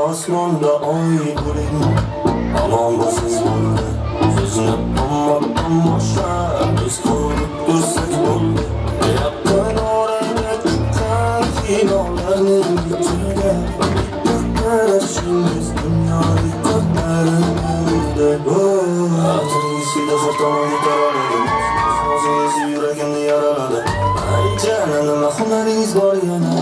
Osmonda oy bo'ling, hamon bu siz bo'ldi. Sizni tomosha biz ko'rib tursak bo'ldi. Yaqin orada chiqqan kinolarning ichiga qarashingiz dunyoning ko'zlarida. Atrofida fotolarni taraladim, o'zingiz yuragimni yaraladi. Ay jana, nima hunaringiz bor yana?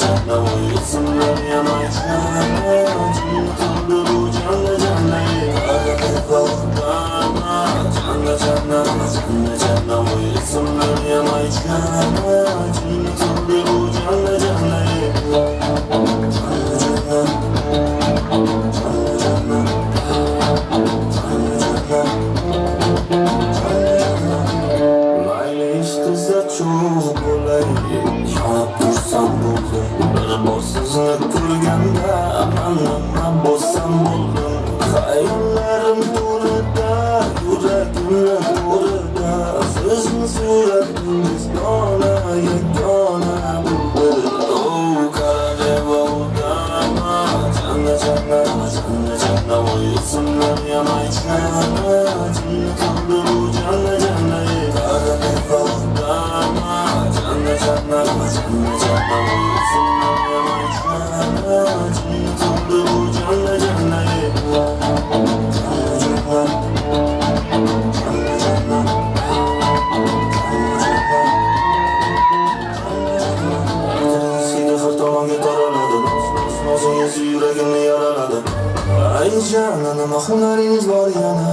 Canna uyusunlar yanaysa Canna bu canna Canna uyusunlar yanaysa Canna bu canna Mayli istesa çok bo'lay yonib tursam bo'ldi. Bir bor sizni ko'rganda men nima bo'lsam bo'ldim. Xayollarim to'lida, yuragimni to'lida sizni suratingiz yagona bo'ldi. Qaraleva udama Canna uyusunlar yanaysa Canna bu canna Qaraleva udama Canna uyusunlar yanaysa Canna bu canna O'zingiz yuragimni yaraladi. Ay jana, nima hunaringiz bor yana?